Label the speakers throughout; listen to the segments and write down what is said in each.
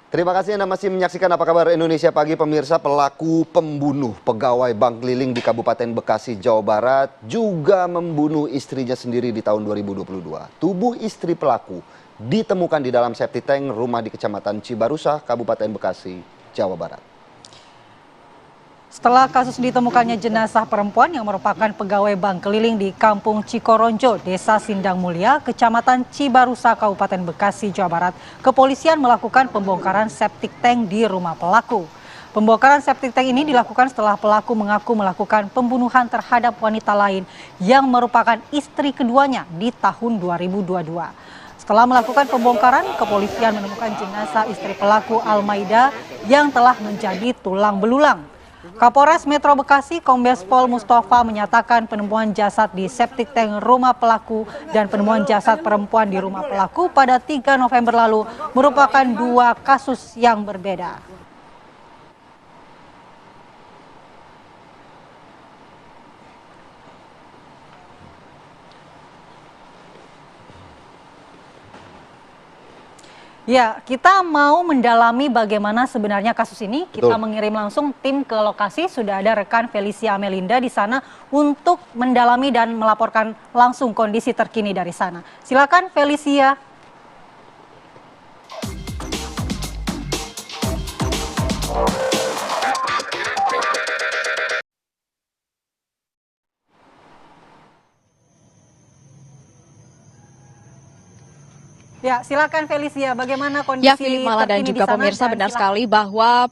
Speaker 1: Terima kasih Anda masih menyaksikan Apa Kabar Indonesia Pagi. Pemirsa, pelaku pembunuh pegawai bank keliling di Kabupaten Bekasi, Jawa Barat juga membunuh istrinya sendiri di tahun 2022. Tubuh istri pelaku ditemukan di dalam septic tank rumah di Kecamatan Cibarusah, Kabupaten Bekasi, Jawa Barat.
Speaker 2: Setelah kasus ditemukannya jenazah perempuan yang merupakan pegawai bank keliling di Kampung Cikoronjo, Desa Sindang Mulia, Kecamatan Cibarusah, Kabupaten Bekasi, Jawa Barat, kepolisian melakukan pembongkaran septic tank di rumah pelaku. Pembongkaran septic tank ini dilakukan setelah pelaku mengaku melakukan pembunuhan terhadap wanita lain yang merupakan istri keduanya di tahun 2022. Setelah melakukan pembongkaran, kepolisian menemukan jenazah istri pelaku Almaida yang telah menjadi tulang belulang. Kapolres Metro Bekasi, Kombes Pol Mustafa menyatakan penemuan jasad di septic tank rumah pelaku dan penemuan jasad perempuan di rumah pelaku pada 3 November lalu merupakan dua kasus yang berbeda. Ya, kita mau mendalami bagaimana sebenarnya kasus ini. Kita mengirim langsung tim ke lokasi. Sudah ada rekan Felicia Amelinda di sana untuk mendalami dan melaporkan langsung kondisi terkini dari sana. Silakan Felicia. Ya, silakan Felicia, bagaimana kondisi
Speaker 3: ya, Philip Mala dan juga pemirsa, benar sekali bahwa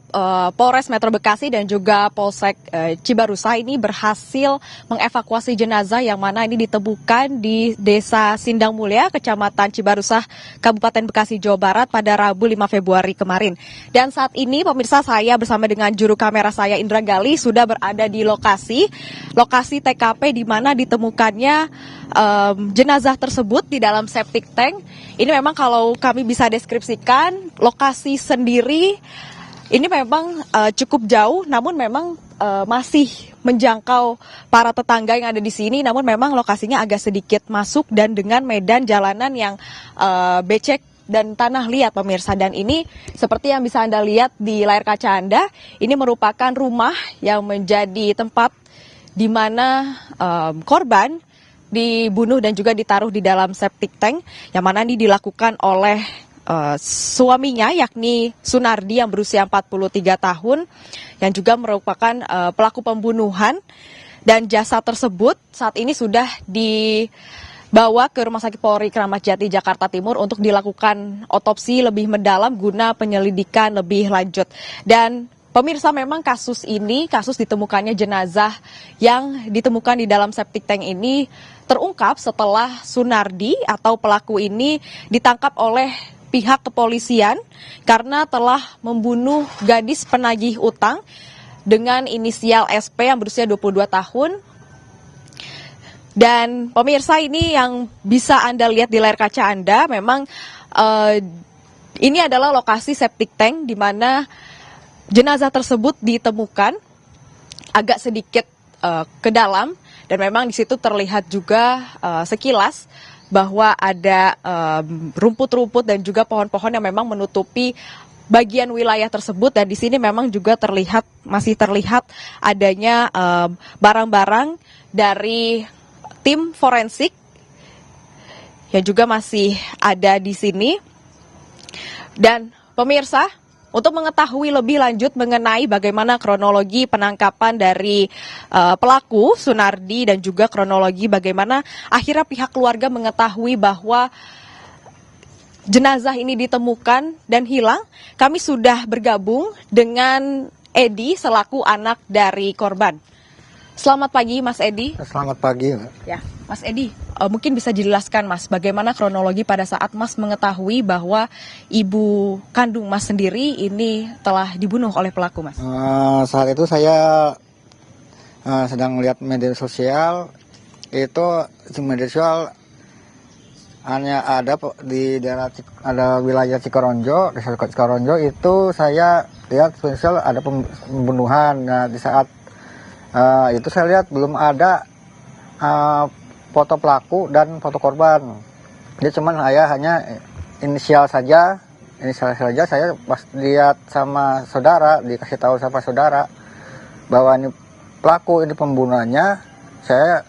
Speaker 3: Polres Metro Bekasi dan juga Polsek Cibarusah ini berhasil mengevakuasi jenazah yang mana ini ditemukan di Desa Sindang Mulia, Kecamatan Cibarusah, Kabupaten Bekasi, Jawa Barat pada Rabu 5 Februari kemarin. Dan saat ini pemirsa, saya bersama dengan juru kamera saya Indra Gali sudah berada di lokasi TKP di mana ditemukannya jenazah tersebut di dalam septic tank. Ini memang kalau kami bisa deskripsikan lokasi sendiri ini memang cukup jauh, namun memang masih menjangkau para tetangga yang ada di sini. Namun memang lokasinya agak sedikit masuk dan dengan medan jalanan yang becek dan tanah liat pemirsa. Dan ini seperti yang bisa Anda lihat di layar kaca Anda, ini merupakan rumah yang menjadi tempat di mana korban dibunuh dan juga ditaruh di dalam septic tank yang mana ini dilakukan oleh suaminya yakni Sunardi yang berusia 43 tahun yang juga merupakan pelaku pembunuhan, dan jasad tersebut saat ini sudah dibawa ke Rumah Sakit Polri Kramat Jati Jakarta Timur untuk dilakukan otopsi lebih mendalam guna penyelidikan lebih lanjut. Dan pemirsa, memang kasus ditemukannya jenazah yang ditemukan di dalam septic tank ini terungkap setelah Sunardi atau pelaku ini ditangkap oleh pihak kepolisian karena telah membunuh gadis penagih utang dengan inisial SP yang berusia 22 tahun. Dan pemirsa, ini yang bisa Anda lihat di layar kaca Anda, memang ini adalah lokasi septic tank di mana jenazah tersebut ditemukan agak sedikit ke dalam, dan memang di situ terlihat juga sekilas bahwa ada rumput-rumput dan juga pohon-pohon yang memang menutupi bagian wilayah tersebut. Dan di sini memang juga masih terlihat adanya barang-barang dari tim forensik yang juga masih ada di sini. Dan pemirsa, untuk mengetahui lebih lanjut mengenai bagaimana kronologi penangkapan dari pelaku Sunardi dan juga kronologi bagaimana akhirnya pihak keluarga mengetahui bahwa jenazah ini ditemukan dan hilang, kami sudah bergabung dengan Edi selaku anak dari korban. Selamat pagi Mas Edi.
Speaker 4: Selamat pagi.
Speaker 3: Ya, Mas Edi, mungkin bisa dijelaskan Mas bagaimana kronologi pada saat Mas mengetahui bahwa ibu kandung Mas sendiri ini telah dibunuh oleh pelaku, Mas?
Speaker 4: Saat itu saya sedang melihat media sosial. Itu di media sosial hanya ada di daerah ada wilayah Cikoronjo, desa Cikoronjo itu saya lihat sosial ada pembunuhan. Nah, di saat itu saya lihat belum ada foto pelaku dan foto korban. Dia cuman hanya inisial saja ini saja saya pas lihat sama saudara, dikasih tahu sama saudara bahwa ini pelaku, ini pembunuhannya. Saya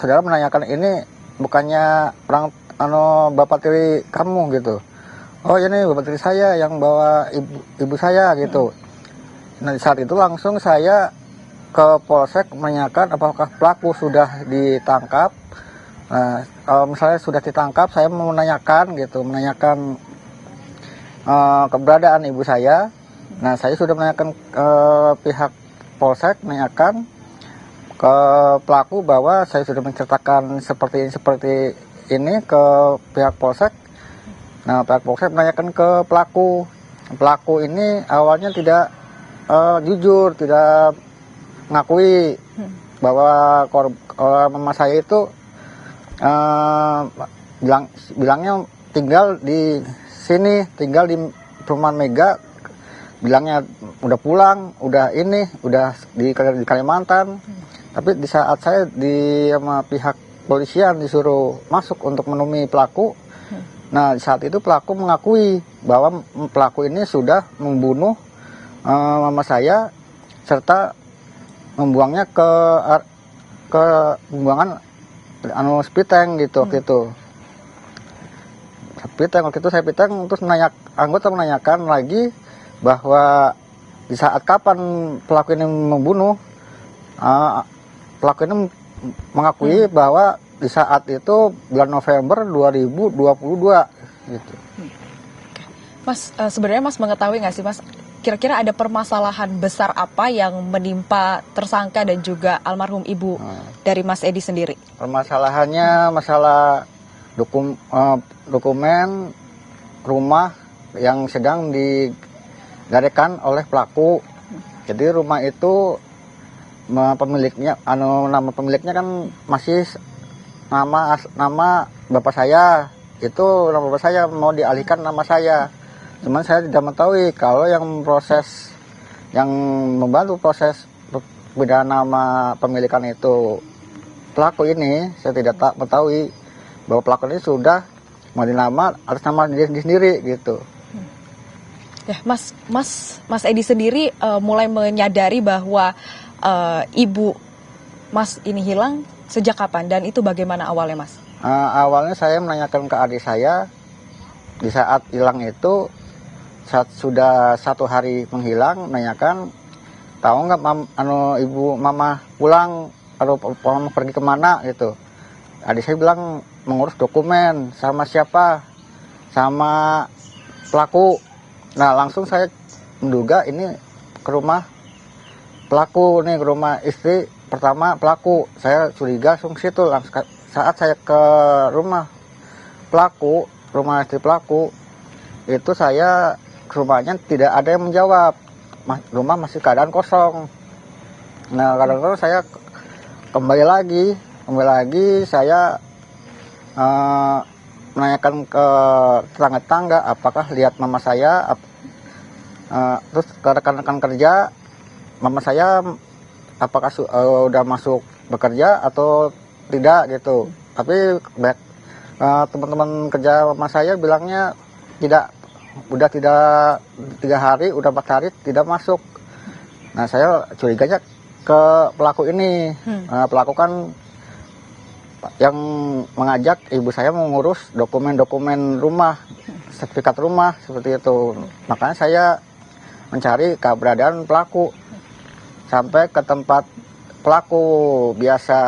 Speaker 4: saudara menanyakan ini bukannya orang bapak tiri kamu gitu. Oh ini bapak tiri saya yang bawa ibu saya gitu. Nah saat itu langsung saya ke polsek menanyakan apakah pelaku sudah ditangkap. Nah, kalau misalnya sudah ditangkap, saya mau menanyakan keberadaan ibu saya. Nah saya sudah menanyakan ke pihak polsek, menanyakan ke pelaku bahwa saya sudah menceritakan seperti ini ke pihak polsek. Nah pihak polsek menanyakan ke pelaku. Pelaku ini awalnya tidak jujur, tidak mengakui bahwa mama saya itu bilangnya tinggal di sini, tinggal di perumahan Mega, bilangnya udah pulang, udah di Kalimantan. Tapi di saat saya sama pihak polisian disuruh masuk untuk menemui pelaku, nah di saat itu pelaku mengakui bahwa pelaku ini sudah membunuh mama saya serta membuangnya ke pembuangan Spiteng gitu waktu itu. Saya Spiteng terus anggota menanyakan lagi bahwa di saat kapan pelaku ini membunuh, pelaku ini mengakui bahwa di saat itu bulan November 2022 gitu.
Speaker 3: Mas, sebenarnya Mas mengetahui nggak sih Mas, kira-kira ada permasalahan besar apa yang menimpa tersangka dan juga almarhum ibu dari Mas Edi sendiri?
Speaker 4: Permasalahannya masalah dokumen rumah yang sedang digadaikan oleh pelaku. Jadi rumah itu pemiliknya, nama pemiliknya kan masih nama bapak saya. Itu nama bapak saya mau dialihkan nama saya. Cuman saya tidak mengetahui kalau yang membantu proses perbedaan nama pemilikan itu pelaku ini, saya tidak mengetahui bahwa pelaku ini sudah mau dinama atas nama diri sendiri gitu.
Speaker 3: Ya, Mas Edi sendiri mulai menyadari bahwa ibu Mas ini hilang sejak kapan dan itu bagaimana awalnya, Mas?
Speaker 4: Awalnya saya menanyakan ke adik saya di saat hilang itu. Saat sudah 1 hari menghilang, menanyakan tahu nggak ibu mama pulang atau mama pergi kemana gitu. Adik saya bilang mengurus dokumen sama siapa, sama pelaku. Nah langsung saya menduga ini ke rumah pelaku nih, ke rumah istri pertama pelaku. Saya curiga langsung situ. Saat saya ke rumah pelaku, rumah istri pelaku, itu saya rumahnya tidak ada yang menjawab, rumah masih keadaan kosong. Nah kadang-kadang saya kembali lagi saya menanyakan ke tetangga-tetangga apakah lihat mama saya, terus ke rekan-rekan kerja mama saya apakah udah masuk bekerja atau tidak gitu. Tapi teman-teman kerja mama saya bilangnya udah tidak 3 hari, udah 4 hari tidak masuk. Nah saya curiganya ke pelaku ini. Pelaku kan yang mengajak ibu saya mengurus dokumen-dokumen rumah, sertifikat rumah seperti itu. Makanya saya mencari keberadaan pelaku sampai ke tempat pelaku biasa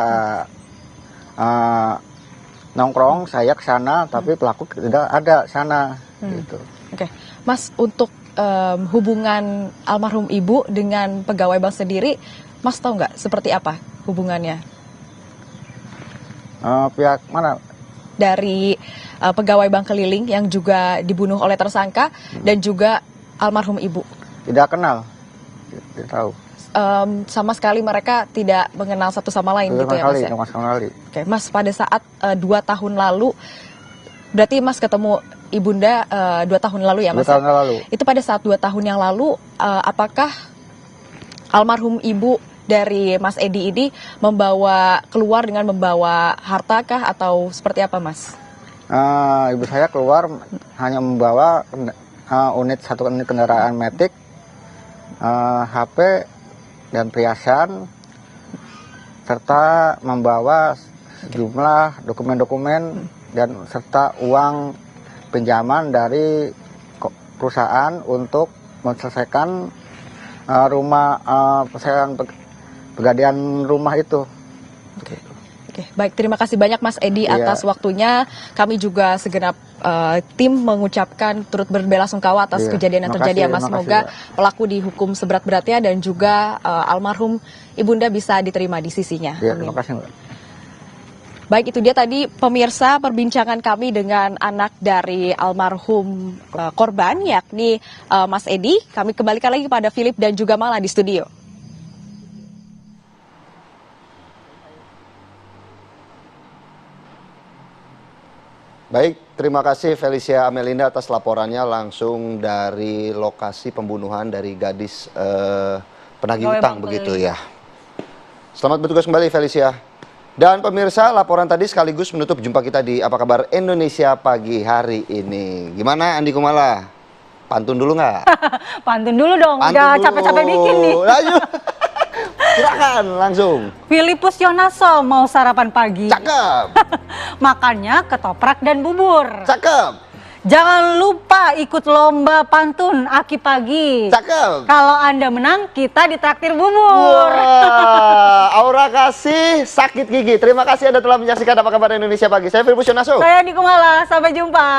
Speaker 4: nongkrong. Saya ke sana tapi pelaku tidak ada sana gitu.
Speaker 3: Oke, Mas, untuk hubungan almarhum ibu dengan pegawai bank sendiri, Mas tahu nggak seperti apa hubungannya?
Speaker 4: Pihak mana?
Speaker 3: Dari pegawai bank keliling yang juga dibunuh oleh tersangka dan juga almarhum ibu.
Speaker 4: Tidak kenal, tidak tahu.
Speaker 3: Sama sekali mereka tidak mengenal satu sama lain gitu ya Mas ya? Oke, Mas, pada saat 2 tahun lalu, berarti Mas ketemu Ibunda 2 tahun lalu ya Mas?
Speaker 4: 2 tahun lalu.
Speaker 3: Itu pada saat 2 tahun yang lalu, apakah almarhum ibu dari Mas Edi ini keluar dengan membawa harta kah atau seperti apa Mas?
Speaker 4: Ibu saya keluar hanya membawa satu unit kendaraan metik, HP dan perhiasan, serta membawa sejumlah dokumen-dokumen dan serta uang pinjaman dari perusahaan untuk menyelesaikan pegadaian rumah itu.
Speaker 3: Oke, baik, terima kasih banyak Mas Edi atas waktunya. Kami juga segenap tim mengucapkan turut berbelasungkawa atas kejadian yang terjadi ya Mas. Semoga pelaku dihukum seberat-beratnya dan juga almarhum ibunda bisa diterima di sisinya.
Speaker 4: Terima kasih, Mbak.
Speaker 3: Baik, itu dia tadi pemirsa perbincangan kami dengan anak dari almarhum korban yakni Mas Edi. Kami kembalikan lagi kepada Philip dan juga Mala di studio.
Speaker 1: Baik, terima kasih Felicia Amelinda atas laporannya langsung dari lokasi pembunuhan dari gadis penagih utang begitu ya. Selamat bertugas kembali Felicia. Dan pemirsa, laporan tadi sekaligus menutup jumpa kita di Apa Kabar Indonesia pagi hari ini. Gimana Andi Kumala? Pantun dulu nggak?
Speaker 2: Pantun dulu dong,
Speaker 1: Pantun
Speaker 2: udah
Speaker 1: dulu.
Speaker 2: capek-capek bikin nih.
Speaker 1: Lanjut. Silakan langsung.
Speaker 2: Filipus Yonaso mau sarapan pagi.
Speaker 1: Cakep.
Speaker 2: Makannya ketoprak dan bubur.
Speaker 1: Cakep.
Speaker 2: Jangan lupa ikut lomba pantun Aki Pagi.
Speaker 1: Cakep.
Speaker 2: Kalau Anda menang, kita ditraktir bubur.
Speaker 1: Wah, Aura kasih sakit gigi. Terima kasih Anda telah menyaksikan Apa Kabar Indonesia pagi. Saya Filipus Yonaso.
Speaker 2: Saya Andi Kumala, sampai jumpa.